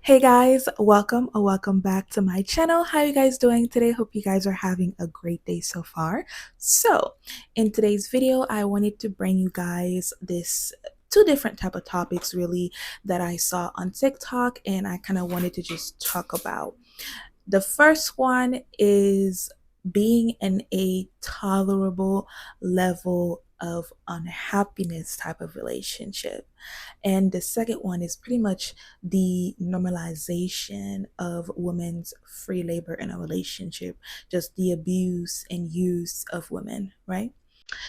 Hey guys, welcome or welcome back to my channel. How you guys doing today? Hope you guys are having a great day so far. So in today's video, I wanted to bring you guys this two different type of topics really that I saw on TikTok, and I kind of wanted to just talk about. The first one is being in a tolerable level of unhappiness type of relationship. And the second one is pretty much the normalization of women's free labor in a relationship, just the abuse and use of women, right?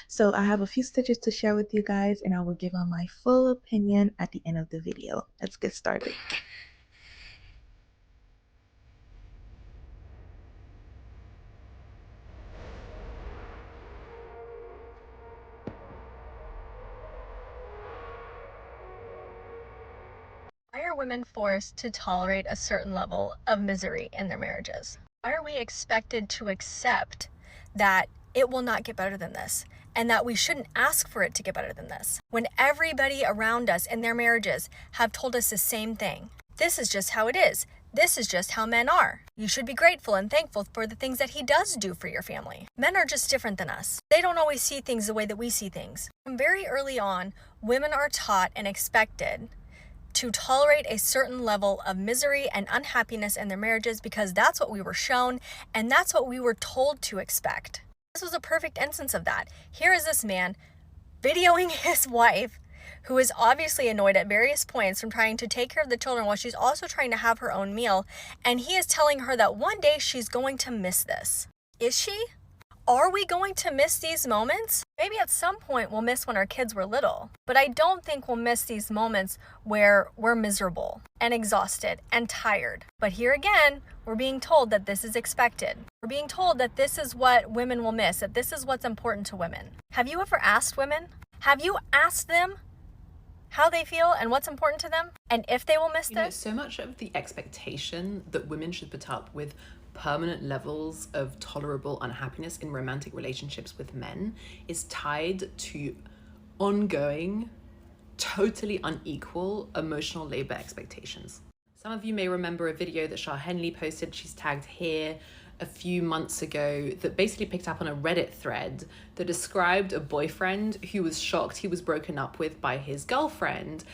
So I have a few stitches to share with you guys, and I will give on my full opinion at the end of the video. Let's get started. Why are women forced to tolerate a certain level of misery in their marriages? Why are we expected to accept that it will not get better than this and that we shouldn't ask for it to get better than this when everybody around us in their marriages have told us the same thing? This is just how it is. This is just how men are. You should be grateful and thankful for the things that he does do for your family. Men are just different than us. They don't always see things the way that we see things. From very early on, women are taught and expected to tolerate a certain level of misery and unhappiness in their marriages because that's what we were shown and that's what we were told to expect. This was a perfect instance of that. Here is this man videoing his wife, who is obviously annoyed at various points from trying to take care of the children while she's also trying to have her own meal, and he is telling her that one day she's going to miss this. Is she? Are we going to miss these moments? Maybe at some point we'll miss when our kids were little, but I don't think we'll miss these moments where we're miserable and exhausted and tired. But here again, we're being told that this is expected. We're being told that this is what women will miss, that this is what's important to women. Have you ever asked women? Have you asked them how they feel and what's important to them and if they will miss this? So much of the expectation that women should put up with permanent levels of tolerable unhappiness in romantic relationships with men is tied to ongoing, totally unequal emotional labor expectations. Some of you may remember a video that Shah Henley posted, she's tagged here, a few months ago, that basically picked up on a Reddit thread that described a boyfriend who was shocked he was broken up with by his girlfriend,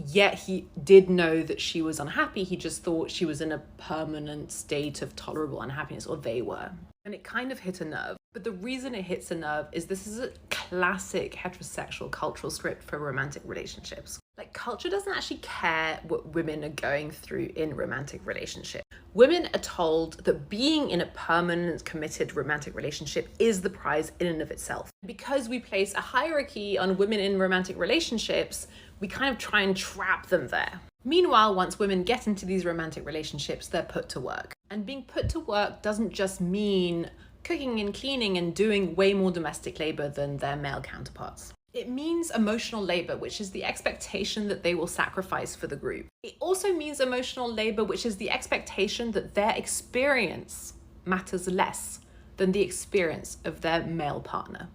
yet he did know that she was unhappy. He just thought she was in a permanent state of tolerable unhappiness, or they were. And it kind of hit a nerve. But the reason it hits a nerve is this is a classic heterosexual cultural script for romantic relationships. Like, culture doesn't actually care what women are going through in romantic relationships. Women are told that being in a permanent, committed romantic relationship is the prize in and of itself. Because we place a hierarchy on women in romantic relationships, we kind of try and trap them there. Meanwhile, once women get into these romantic relationships, they're put to work. And being put to work doesn't just mean cooking and cleaning and doing way more domestic labor than their male counterparts. It means emotional labor, which is the expectation that they will sacrifice for the group. It also means emotional labor, which is the expectation that their experience matters less than the experience of their male partner.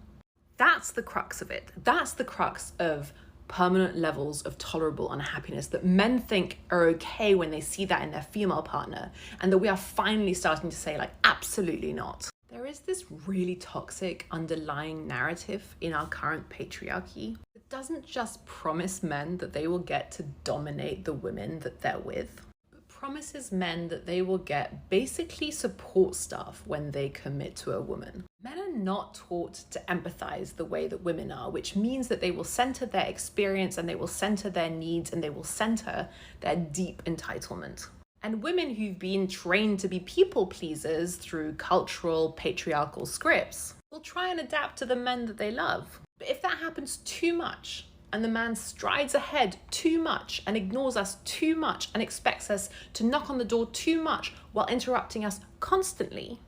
That's the crux of it. That's the crux of permanent levels of tolerable unhappiness that men think are okay when they see that in their female partner, and that we are finally starting to say, like, absolutely not. There is this really toxic underlying narrative in our current patriarchy that doesn't just promise men that they will get to dominate the women that they're with, but promises men that they will get basically support staff when they commit to a woman. Men are not taught to empathize the way that women are, which means that they will center their experience and they will center their needs and they will center their deep entitlement. And women who've been trained to be people pleasers through cultural patriarchal scripts will try and adapt to the men that they love. But if that happens too much, and the man strides ahead too much and ignores us too much and expects us to knock on the door too much while interrupting us constantly,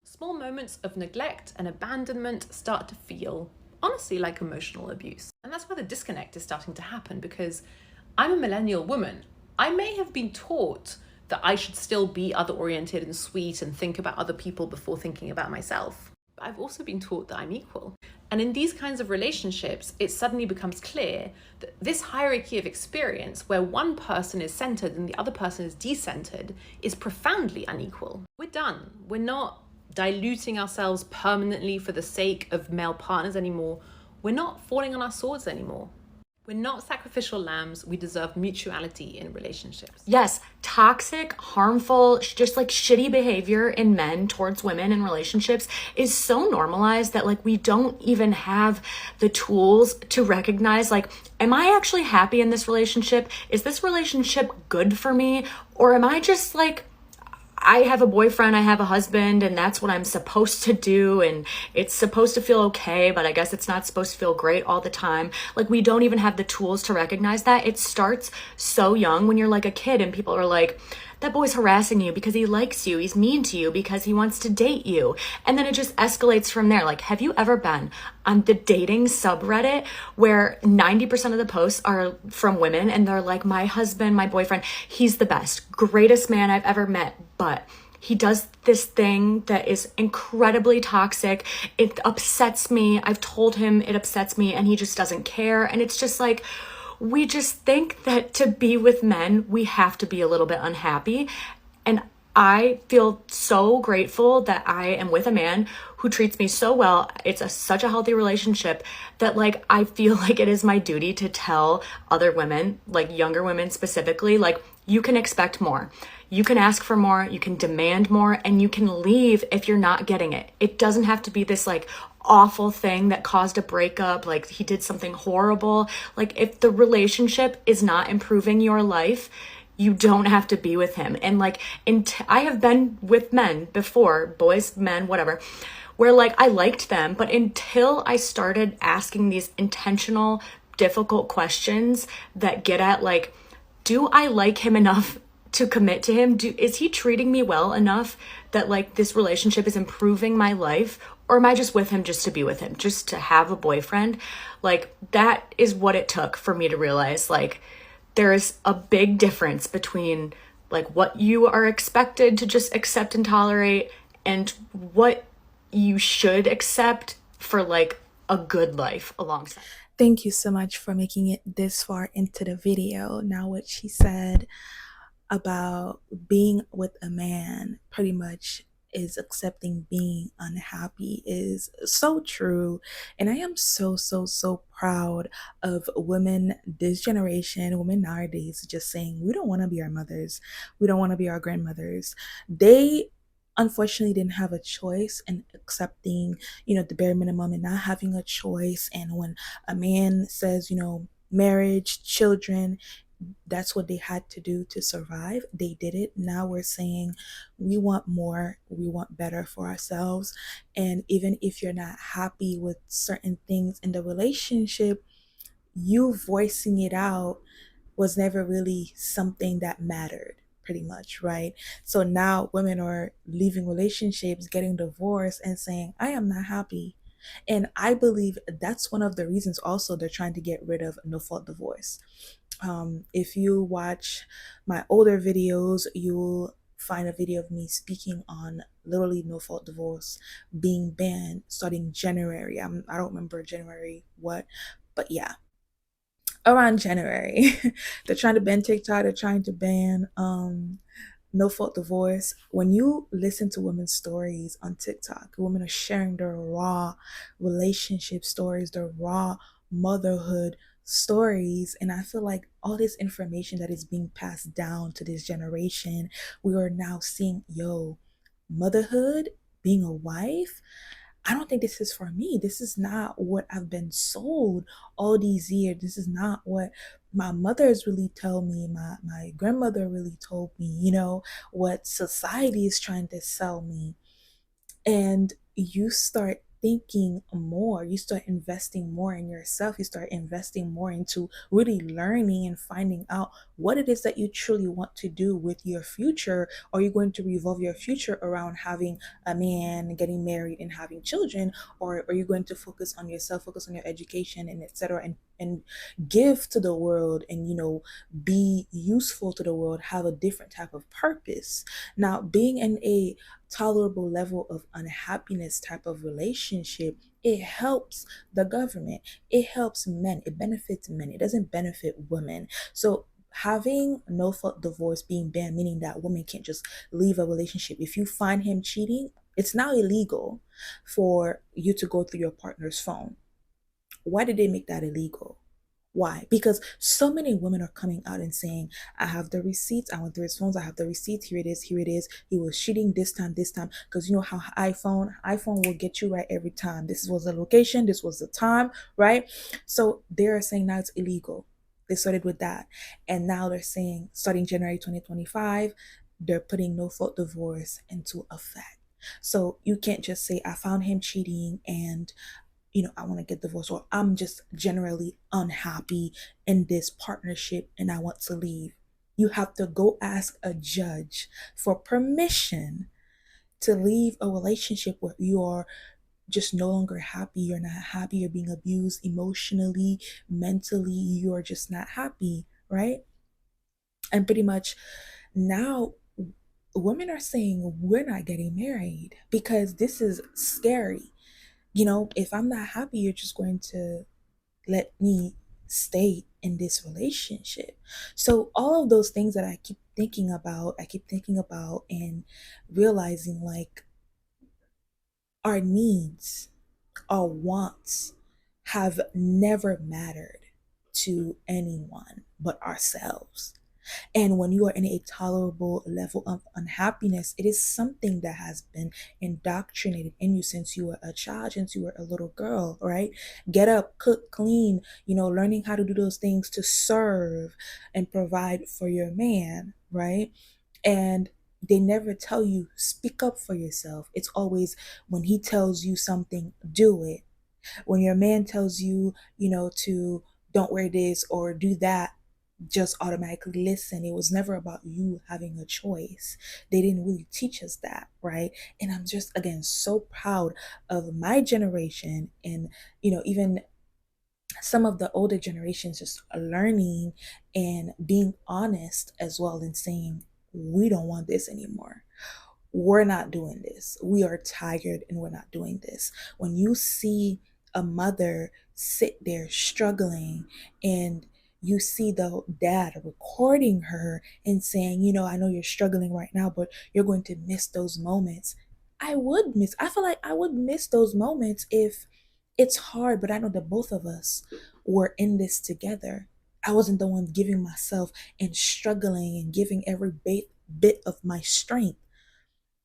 small moments of neglect and abandonment start to feel, honestly, like emotional abuse. And that's where the disconnect is starting to happen, because I'm a millennial woman. I may have been taught that I should still be other-oriented and sweet and think about other people before thinking about myself. I've also been taught that I'm equal. And in these kinds of relationships, it suddenly becomes clear that this hierarchy of experience, where one person is centered and the other person is decentered, is profoundly unequal. We're done. We're not diluting ourselves permanently for the sake of male partners anymore. We're not falling on our swords anymore. We're not sacrificial lambs. We deserve mutuality in relationships. Yes, toxic, harmful, just like shitty behavior in men towards women in relationships is so normalized that like we don't even have the tools to recognize like, am I actually happy in this relationship? Is this relationship good for me? Or am I just like, I have a boyfriend, I have a husband, and that's what I'm supposed to do, and it's supposed to feel okay, but I guess it's not supposed to feel great all the time. Like, we don't even have the tools to recognize that. It starts so young when you're like a kid and people are like, that boy's harassing you because he likes you, he's mean to you because he wants to date you. And then it just escalates from there. Like, have you ever been on the dating subreddit where 90% of the posts are from women and they're like, my husband, my boyfriend, he's the best, greatest man I've ever met, but he does this thing that is incredibly toxic. It upsets me. I've told him it upsets me and he just doesn't care. And it's just like, we just think that to be with men, we have to be a little bit unhappy. And I feel so grateful that I am with a man who treats me so well. It's such a healthy relationship that like I feel like it is my duty to tell other women, like younger women specifically, like you can expect more. You can ask for more, you can demand more, and you can leave if you're not getting it. It doesn't have to be this like awful thing that caused a breakup, like he did something horrible. Like if the relationship is not improving your life, you don't have to be with him. And like I have been with men before, boys, men, whatever, where like I liked them, but until I started asking these intentional, difficult questions that get at like, do I like him enough to commit to him? Is he treating me well enough that like this relationship is improving my life? Or am I just with him just to be with him, just to have a boyfriend? Like that is what it took for me to realize like there is a big difference between like what you are expected to just accept and tolerate and what you should accept for like a good life alongside. Thank you so much for making it this far into the video. Now, what she said about being with a man pretty much is accepting being unhappy is so true. And I am so proud of women this generation, women nowadays, just saying we don't want to be our mothers, we don't want to be our grandmothers. They unfortunately didn't have a choice in accepting, the bare minimum and not having a choice. And when a man says, marriage, children, that's what they had to do to survive. They did it. Now we're saying we want more, we want better for ourselves. And even if you're not happy with certain things in the relationship, you voicing it out was never really something that mattered, pretty much, right? So now women are leaving relationships, getting divorced, and saying, I am not happy. And I believe that's one of the reasons also they're trying to get rid of no fault divorce. If you watch my older videos, you'll find a video of me speaking on literally no fault divorce being banned starting January. I don't remember January what, but yeah, around January. They're trying to ban TikTok, they're trying to ban no fault divorce. When you listen to women's stories on TikTok, women are sharing their raw relationship stories, their raw motherhood stories. And I feel like all this information that is being passed down to this generation, we are now seeing, motherhood, being a wife, I don't think this is for me. This is not what I've been sold all these years. This is not what my mothers really told me, my grandmother really told me, what society is trying to sell me. And you start thinking more, you start investing more in yourself, you start investing more into really learning and finding out what it is that you truly want to do with your future. Are you going to revolve your future around having a man, getting married, and having children? Or are you going to focus on yourself, focus on your education, and etc., and give to the world, and be useful to the world, have a different type of purpose? Now, being in a tolerable level of unhappiness type of relationship, it helps the government, it helps men, it benefits men, it doesn't benefit women. So having no fault divorce being banned, meaning that women can't just leave a relationship. If you find him cheating, it's now illegal for you to go through your partner's phone. Why did they make that illegal? Why? Because so many women are coming out and saying, I have the receipts, I went through his phones, I have the receipts, here it is, here it is. He was cheating this time, this time. Because you know how iPhone will get you right every time. This was the location, this was the time, right? So they're saying now it's illegal. They started with that. And now they're saying starting January 2025, they're putting no fault divorce into effect. So you can't just say, I found him cheating and I want to get divorced, or I'm just generally unhappy in this partnership and I want to leave. You have to go ask a judge for permission to leave a relationship where you are just no longer happy. You're not happy. You're being abused emotionally, mentally. You're just not happy, right? And pretty much now, women are saying we're not getting married because this is scary. If I'm not happy, you're just going to let me stay in this relationship. So all of those things that I keep thinking about and realizing like our needs, our wants have never mattered to anyone but ourselves. And when you are in a tolerable level of unhappiness, it is something that has been indoctrinated in you since you were a child, since you were a little girl, right? Get up, cook, clean, learning how to do those things to serve and provide for your man, right? And they never tell you, speak up for yourself. It's always when he tells you something, do it. When your man tells you, to don't wear this or do that, just automatically listen. It was never about you having a choice. They didn't really teach us that, right? And I'm just, again, so proud of my generation and, even some of the older generations just learning and being honest as well and saying, we don't want this anymore. We're not doing this. We are tired and we're not doing this. When you see a mother sit there struggling and you see the dad recording her and saying, I know you're struggling right now, but you're going to miss those moments. I feel like I would miss those moments if it's hard, but I know that both of us were in this together. I wasn't the one giving myself and struggling and giving every bit of my strength.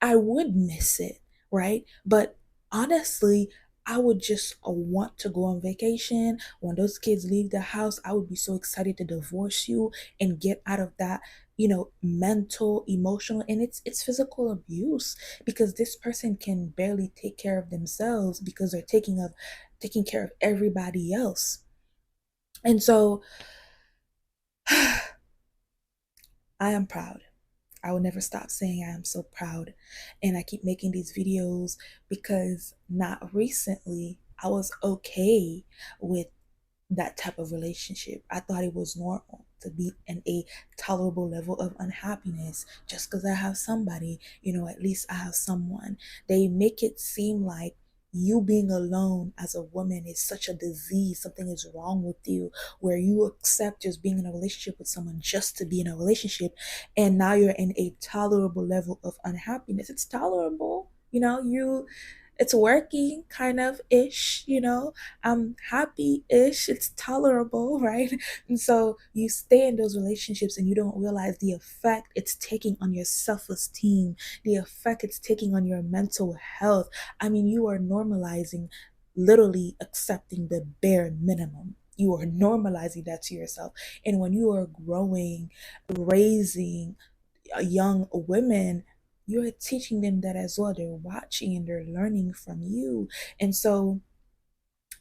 I would miss it, right? But honestly, I would just want to go on vacation. When those kids leave the house, I would be so excited to divorce you and get out of that, mental, emotional, and it's physical abuse because this person can barely take care of themselves because they're taking care of everybody else. And so I am proud. I will never stop saying I am so proud. And I keep making these videos because not recently I was okay with that type of relationship. I thought it was normal to be in a tolerable level of unhappiness just because I have somebody, at least I have someone. They make it seem like you being alone as a woman is such a disease, something is wrong with you, where you accept just being in a relationship with someone just to be in a relationship, and now you're in a tolerable level of unhappiness. It's tolerable, it's working kind of ish, I'm happy ish, it's tolerable, right? And so you stay in those relationships and you don't realize the effect it's taking on your self esteem, the effect it's taking on your mental health. I mean, you are normalizing literally accepting the bare minimum. You are normalizing that to yourself. And when you are growing, raising young women, you're teaching them that as well. They're watching and they're learning from you. And so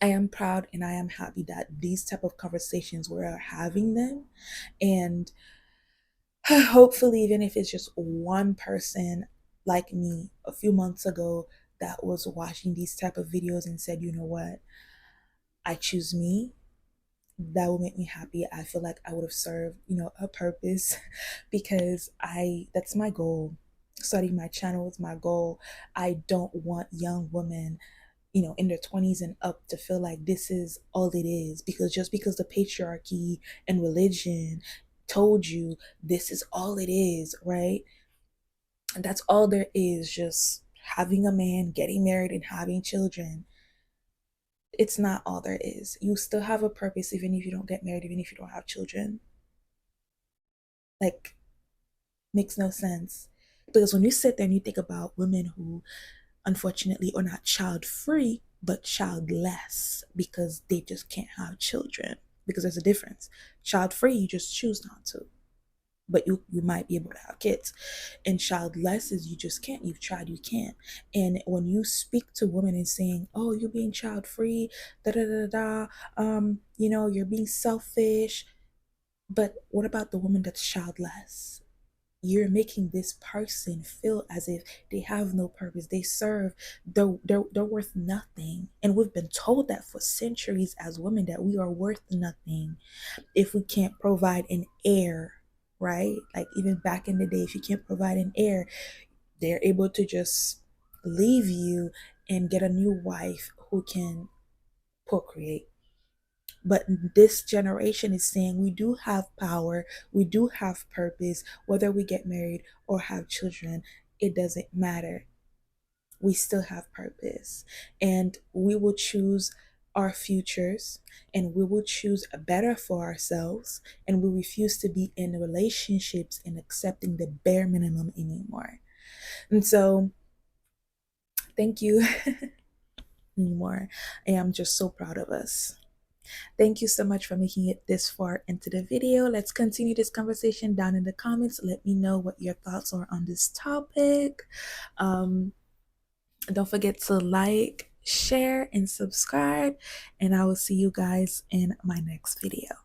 I am proud and I am happy that these type of conversations we're having them. And hopefully, even if it's just one person like me a few months ago that was watching these type of videos and said, you know what, I choose me, that will make me happy. I feel like I would have served, a purpose because that's my goal. starting my channel was my goal. I don't want young women, in their 20s and up to feel like this is all it is, because just because the patriarchy and religion told you this is all it is, right? And that's all there is, just having a man, getting married, and having children. It's not all there is. You still have a purpose even if you don't get married, even if you don't have children. Like, makes no sense. Because when you sit there and you think about women who unfortunately are not child free but childless because they just can't have children, because there's a difference. Child free, you just choose not to, but you might be able to have kids. And childless is you just can't. You've tried, you can't. And when you speak to women and saying, oh, you're being child free, da da da da, you're being selfish. But what about the woman that's childless? You're making this person feel as if they have no purpose. They serve, they're worth nothing. And we've been told that for centuries as women, that we are worth nothing if we can't provide an heir, right? Like, even back in the day, if you can't provide an heir, they're able to just leave you and get a new wife who can procreate. But this generation is saying we do have power, we do have purpose, whether we get married or have children, it doesn't matter. We still have purpose, and we will choose our futures, and we will choose better for ourselves, and we refuse to be in relationships and accepting the bare minimum anymore. And so, thank you anymore. And I'm just so proud of us. Thank you so much for making it this far into the video. Let's continue this conversation down in the comments. Let me know what your thoughts are on this topic. Don't forget to like, share, and subscribe. And I will see you guys in my next video.